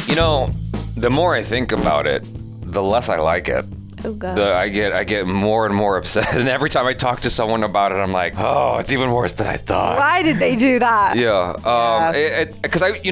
You know, the more I think about it, the less I like it. Oh God. I get more and more upset, and every time I talk to someone about it, I'm like, oh, it's even worse than I thought. Why did they do that? Yeah, because at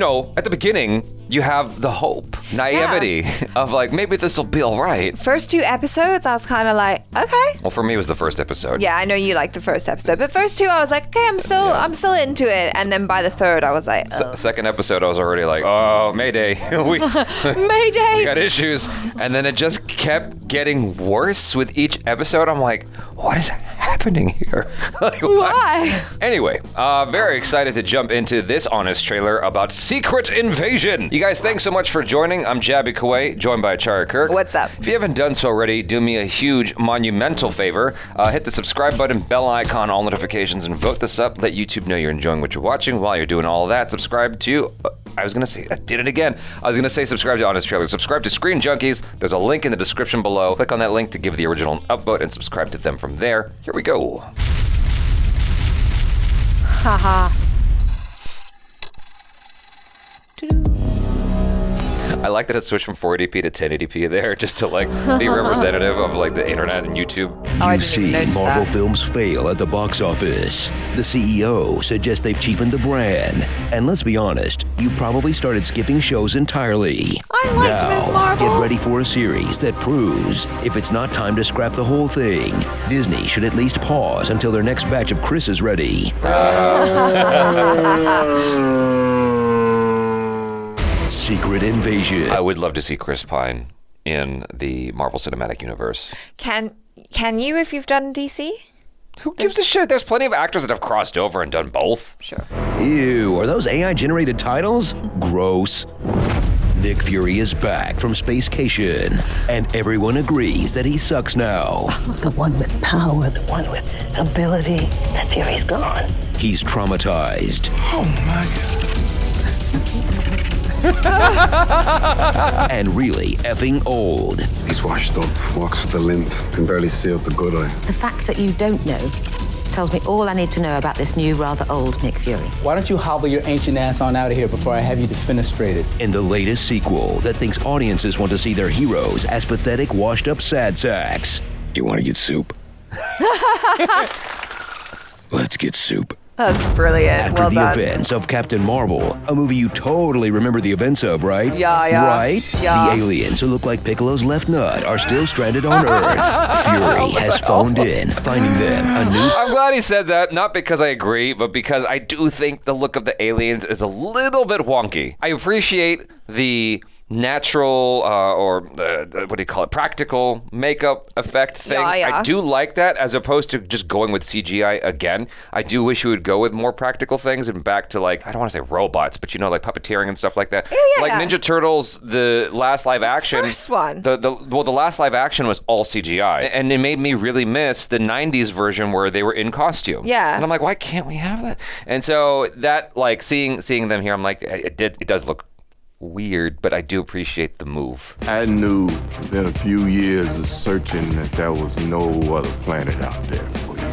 the beginning, you have the hope, naivety of like, maybe this will be all right. First 2 episodes, I was kind of like, okay. Well, for me, it was the first episode. Yeah, I know you liked the first episode, but first 2, I was like, okay, I'm still into it. And then by the 3rd, I was like, oh. Second episode, I was already like, oh, Mayday, we got issues, and then it just kept getting worse with each episode. I'm like, what is happening here? Like, why? Anyway, very excited to jump into this honest trailer about Secret Invasion. You guys, thanks so much for joining. I'm Jabby Kuwait, joined by Achara Kirk. What's up? If you haven't done so already, do me a huge, monumental favor. Hit the subscribe button, bell icon, all notifications, and vote this up. Let YouTube know you're enjoying what you're watching. While you're doing all of that, subscribe to... I did it again. I was going to say subscribe to Honest Trailer. Subscribe to Screen Junkies. There's a link in the description below. Click on that link to give the original an upvote and subscribe to them from there. Here we go. Haha. I like that it switched from 480p to 1080p there, just to like be representative of like the internet and YouTube. You've seen Marvel films fail at the box office. The CEO suggests they've cheapened the brand. And let's be honest, you probably started skipping shows entirely. I liked Ms. Marvel. Get ready for a series that proves if it's not time to scrap the whole thing, Disney should at least pause until their next batch of Chris is ready. Secret Invasion. I would love to see Chris Pine in the Marvel Cinematic Universe. Can you if you've done DC? Who gives a shit? There's plenty of actors that have crossed over and done both. Sure. Ew, are those AI-generated titles? Gross. Nick Fury is back from Spacecation, and everyone agrees that he sucks now. The one with power, the one with ability, that Fury's gone. He's traumatized. Oh my God. And really effing old. He's washed up, walks with a limp, can barely see out the good eye. The fact that you don't know tells me all I need to know about this new, rather old Nick Fury. Why don't you hobble your ancient ass on out of here before I have you defenestrated? In the latest sequel that thinks audiences want to see their heroes as pathetic, washed-up sad sacks. You want to get soup? Let's get soup. That's brilliant. After Well the done. events of Captain Marvel, a movie you totally remember the events of, right? Yeah. Right? Yeah. The aliens who look like Piccolo's left nut are still stranded on Earth. Fury has phoned in, finding them a new... I'm glad he said that, not because I agree, but because I do think the look of the aliens is a little bit wonky. I appreciate the natural what do you call it, practical makeup effect thing. Yeah. I do like that as opposed to just going with CGI again. I do wish we would go with more practical things and back to like, I don't want to say robots, but you know, like puppeteering and stuff like that. Yeah. Like Ninja Turtles, the last live action. First one. The last live action was all CGI, and it made me really miss the 90s version where they were in costume. Yeah. And I'm like, why can't we have that? And so that, like, seeing them here, I'm like, it does look weird, but I do appreciate the move. I knew within a few years of searching that there was no other planet out there for you.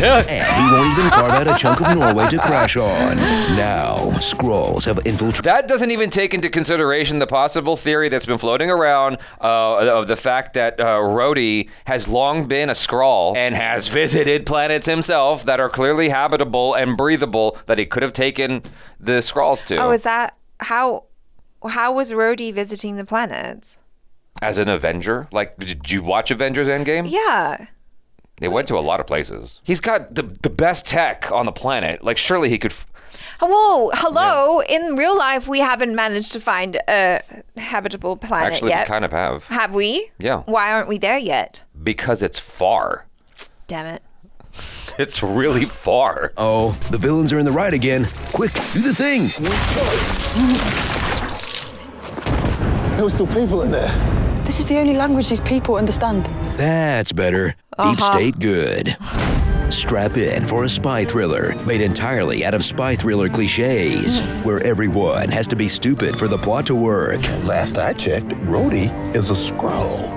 And he won't even carve out a chunk of Norway to crash on. Now, Skrulls have infiltrated... That doesn't even take into consideration the possible theory that's been floating around of the fact that Rhodey has long been a Skrull and has visited planets himself that are clearly habitable and breathable that he could have taken the Skrulls to. Oh, is that how was Rhodey visiting the planets? As an Avenger? Like, did you watch Avengers Endgame? Yeah. They went to a lot of places. He's got the best tech on the planet. Like, surely he could... Whoa, hello. Yeah. In real life, we haven't managed to find a habitable planet Actually, yet. we kind of have. Have we? Yeah. Why aren't we there yet? Because it's far. Damn it. It's really far. Oh, the villains are in the right again. Quick, do the thing. There were still people in there. This is the only language these people understand. That's better. Deep State good. Strap in for a spy thriller made entirely out of spy thriller cliches, where everyone has to be stupid for the plot to work. Last I checked, Rhodey is a Skrull.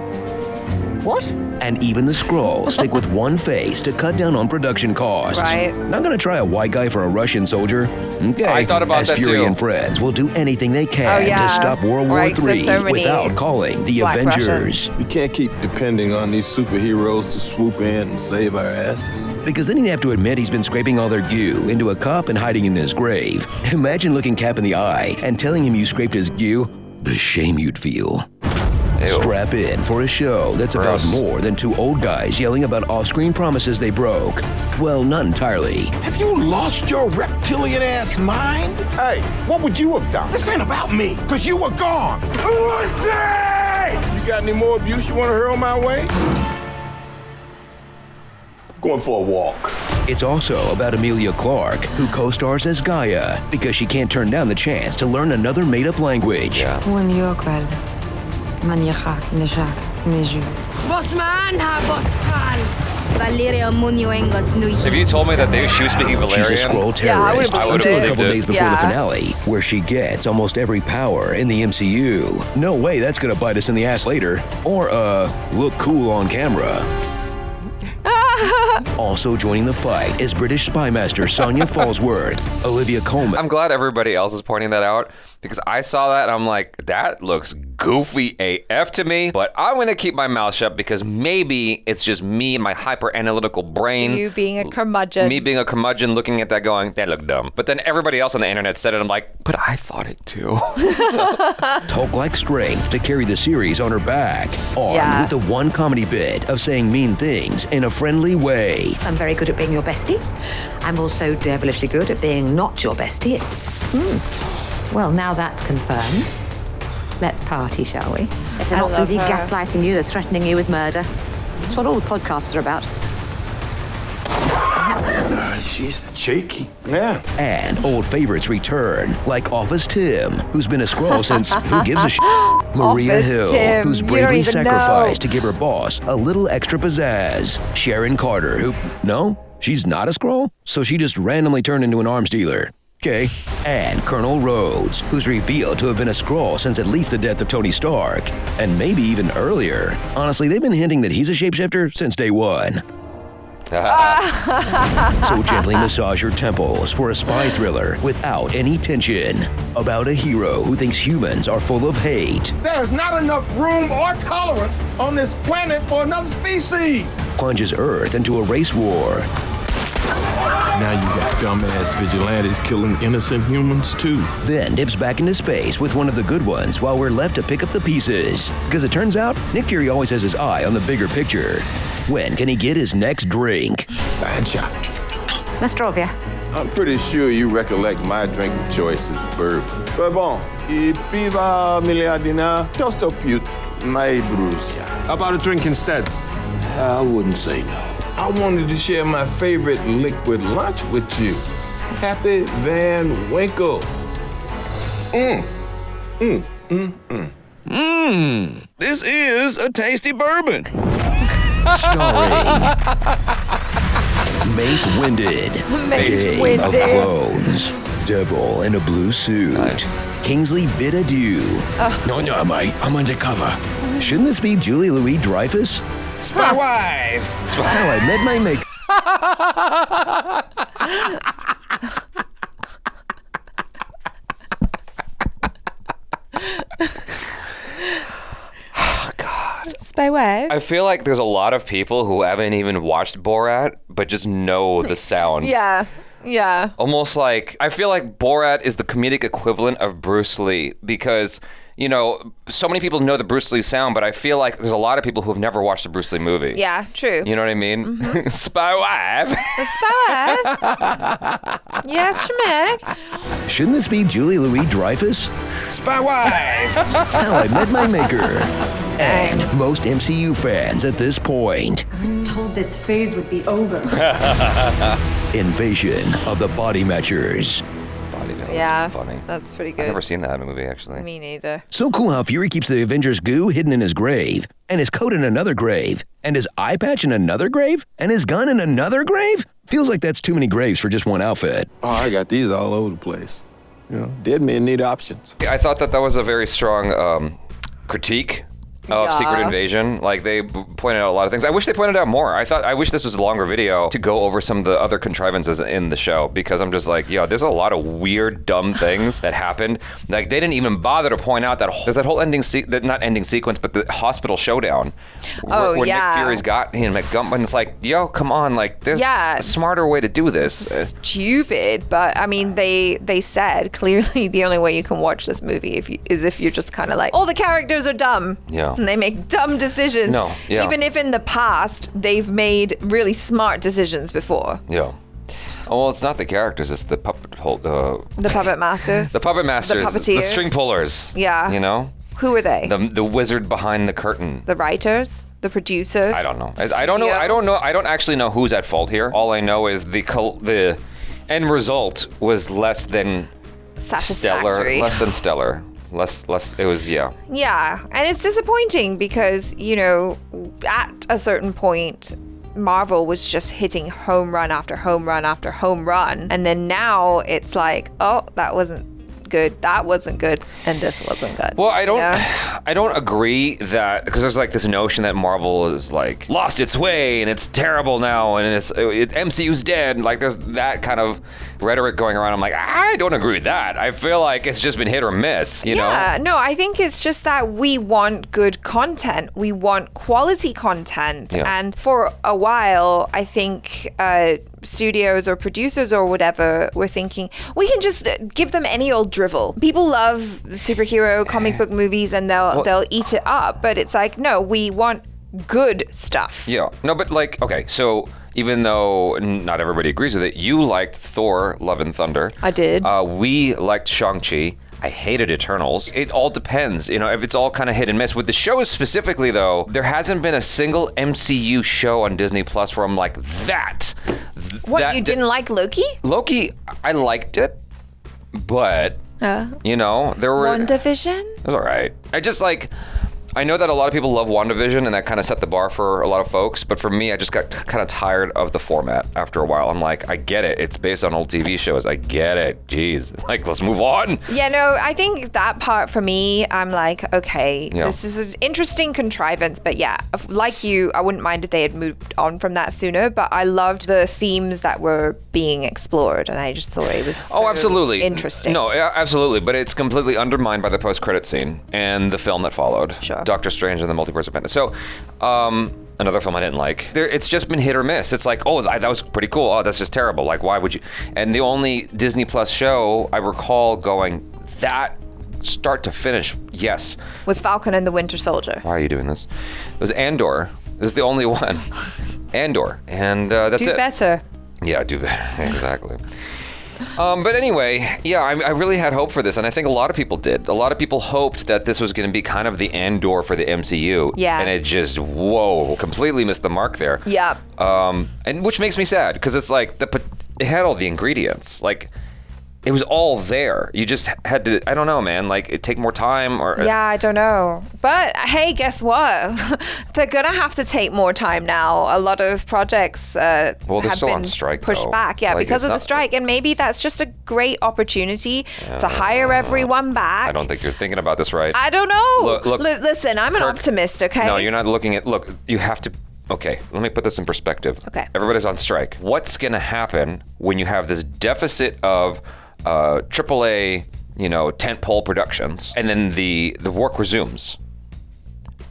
What? And even the Skrulls stick with one face to cut down on production costs. Right. Not gonna try a white guy for a Russian soldier? Okay. I thought about As that Fury too. and friends will do anything they can to stop World War Right, 'cause III there's so many without calling the Black Avengers. We can't keep depending on these superheroes to swoop in and save our asses. Because then he'd have to admit he's been scraping all their goo into a cup and hiding in his grave. Imagine looking Cap in the eye and telling him you scraped his goo. The shame you'd feel. Ew. Strap in for a show that's Gross. about more than two old guys yelling about off-screen promises they broke. Well, not entirely. Have you lost your reptilian-ass mind? Hey, what would you have done? This ain't about me, because you were gone. You got any more abuse you want to hurl my way? Going for a walk. It's also about Emilia Clarke, who co-stars as Gaia because she can't turn down the chance to learn another made-up language. If you told me that she was speaking Valerian, She's a Skrull Yeah, I terrorist would've until a believed couple it. days before the Yeah. finale, where she gets almost every power in the MCU. No way that's gonna bite us in the ass later, or look cool on camera. Also joining the fight is British spy master Sonya Falsworth, Olivia Colman. I'm glad everybody else is pointing that out because I saw that and I'm like, that looks goofy AF to me, but I'm going to keep my mouth shut because maybe it's just me and my hyper-analytical brain. You being a curmudgeon. Me being a curmudgeon looking at that going, that looked dumb. But then everybody else on the internet said it, I'm like, but I thought it too. Hulk-like strength to carry the series on her back, armed with the one comedy bit of saying mean things in a friendly way. I'm very good at being your bestie. I'm also devilishly good at being not your bestie. Well, now that's confirmed. Let's party, shall we? If they're I not love busy her. gaslighting you, they're threatening you with murder. That's what all the podcasts are about. She's cheeky. Yeah. And old favorites return, like Office Tim, who's been a Skrull since who gives a shit? Maria Office Hill, Tim, who's you bravely don't even sacrificed know. to give her boss a little extra pizzazz. Sharon Carter, who, no, she's not a Skrull, so she just randomly turned into an arms dealer. Okay. And Colonel Rhodes, who's revealed to have been a Skrull since at least the death of Tony Stark, and maybe even earlier. Honestly, they've been hinting that he's a shapeshifter since day one. So gently massage your temples for a spy thriller without any tension. About a hero who thinks humans are full of hate. There's not enough room or tolerance on this planet for another species. Plunges Earth into a race war. Now you got dumbass vigilantes killing innocent humans too. Then dips back into space with one of the good ones while we're left to pick up the pieces. Because it turns out, Nick Fury always has his eye on the bigger picture. When can he get his next drink? Bad shots. Nastrovia. I'm pretty sure you recollect my drink of choice is bourbon. But bon, il piva miliardina tosto piut mai brustia. How about a drink instead? I wouldn't say no. I wanted to share my favorite liquid lunch with you. Happy Van Winkle. This is a tasty bourbon. Starring Mace Winded. Game of Clones, Devil in a Blue Suit, Kingsley bid adieu. No, mate, I'm undercover. Shouldn't this be Julie Louis-Dreyfus? Spy wife. How I Met My Maker. Spy wife. I feel like there's a lot of people who haven't even watched Borat, but just know the sound. Yeah. Almost like, I feel like Borat is the comedic equivalent of Bruce Lee because, you know, so many people know the Bruce Lee sound, but I feel like there's a lot of people who have never watched a Bruce Lee movie. Yeah, true. You know what I mean? Mm-hmm. Spy wife. Spy wife. Yes, Meg. Shouldn't this be Julie Louis-Dreyfus? Spy wife. How I Met My Maker. And most MCU fans at this point. I was told this phase would be over. Invasion of the Body Matchers. Yeah, funny. That's pretty good. I've never seen that movie, actually. Me neither. So cool how Fury keeps the Avengers goo hidden in his grave, and his coat in another grave, and his eye patch in another grave, and his gun in another grave? Feels like that's too many graves for just one outfit. Oh, I got these all over the place. You know, dead men need options. I thought that was a very strong critique of Secret Invasion. Like, they pointed out a lot of things. I wish they pointed out more. I wish this was a longer video to go over some of the other contrivances in the show, because I'm just like, there's a lot of weird, dumb things that happened. Like, they didn't even bother to point out that there's that whole not ending sequence, but the hospital showdown where Nick Fury's got him at gunpoint. It's like, come on, like, there's a smarter way to do this. Stupid, but I mean, they said clearly the only way you can watch this movie is if you're just kind of like, all the characters are dumb. Yeah. And they make dumb decisions. No, yeah. Even if in the past they've made really smart decisions before. Yeah. Oh, well, it's not the characters, it's the puppet the puppet masters. The puppet masters. The puppeteers. The string pullers. Yeah. You know? Who are they? The wizard behind the curtain. The writers? The producers? I don't know. I don't know. I don't actually know who's at fault here. All I know is the end result was less than satisfactory. Stellar. Less. It was, Yeah, and it's disappointing because, at a certain point, Marvel was just hitting home run after home run after home run. And then now it's like, oh, that wasn't good, that wasn't good, and this wasn't good. Well, I don't agree that, because there's like this notion that Marvel is like lost its way and it's terrible now and MCU's dead. Like, there's that kind of rhetoric going around. I'm like, I don't agree with that. I feel like it's just been hit or miss, you know? Yeah, no, I think it's just that we want good content. We want quality content. Yeah. And for a while, I think studios or producers or whatever were thinking, we can just give them any old drivel. People love superhero comic book movies and they'll eat it up. But it's like, no, we want good stuff. Yeah. No, but like, okay, so even though not everybody agrees with it, you liked Thor, Love and Thunder. I did. We liked Shang-Chi. I hated Eternals. It all depends, if it's all kind of hit and miss. With the shows specifically, though, there hasn't been a single MCU show on Disney Plus where I'm like, you didn't like Loki? Loki, I liked it, but, there were... WandaVision? It was all right. I know that a lot of people love WandaVision, and that kind of set the bar for a lot of folks. But for me, I just got kind of tired of the format after a while. I'm like, I get it. It's based on old TV shows. I get it. Jeez. Like, let's move on. Yeah, no, I think that part for me, I'm like, okay, this is an interesting contrivance. But yeah, like you, I wouldn't mind if they had moved on from that sooner. But I loved the themes that were being explored. And I just thought it was so absolutely interesting. No, absolutely. But it's completely undermined by the post-credit scene and the film that followed. Sure. Doctor Strange and the Multiverse of Madness. So, another film I didn't like. It's just been hit or miss. It's like, oh, that was pretty cool. Oh, that's just terrible. Like, why would you? And the only Disney Plus show I recall going that start to finish, yes, was Falcon and the Winter Soldier. Why are you doing this? It was Andor. This is the only one. Andor. And that's it. Do better. Yeah, do better. Exactly. But anyway, yeah, I really had hope for this, and I think a lot of people did. A lot of people hoped that this was going to be kind of the Andor for the MCU. Yeah. And it just, completely missed the mark there. Yeah. And which makes me sad, because it's like, it had all the ingredients. Like, it was all there. You just had to, I don't know, man, like, it'd take more time or... Yeah, I don't know. But hey, guess what? They're going to have to take more time now. A lot of projects have still been on strike, pushed though. back. Yeah, Like, because it's of the not- strike. And maybe that's just a great opportunity to hire everyone back. I don't think you're thinking about this right. I don't know. Look, listen, I'm an Kirk, optimist, okay? No, you're not looking at... Look, you have to... Okay, let me put this in perspective. Okay. Everybody's on strike. What's going to happen when you have this deficit of AAA, tentpole productions, and then the work resumes?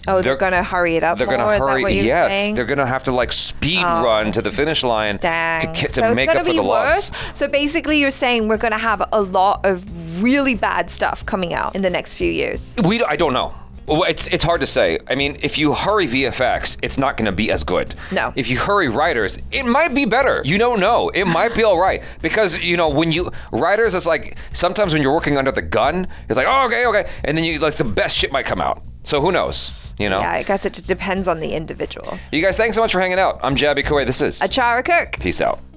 Oh, they're going to hurry it up They're more? going to hurry. Is that what you're Yes, saying? they're going to have to speed run to the finish line to make up for the loss. So basically, you're saying we're going to have a lot of really bad stuff coming out in the next few years. I don't know. Well, it's hard to say. I mean, if you hurry VFX, it's not going to be as good. No. If you hurry writers, it might be better. You don't know. It might be all right. Because, when writers, it's like, sometimes when you're working under the gun, it's like, oh, okay. And then the best shit might come out. So who knows? Yeah, I guess it depends on the individual. You guys, thanks so much for hanging out. I'm Jabby Kouei. This is Achara Kirk. Peace out.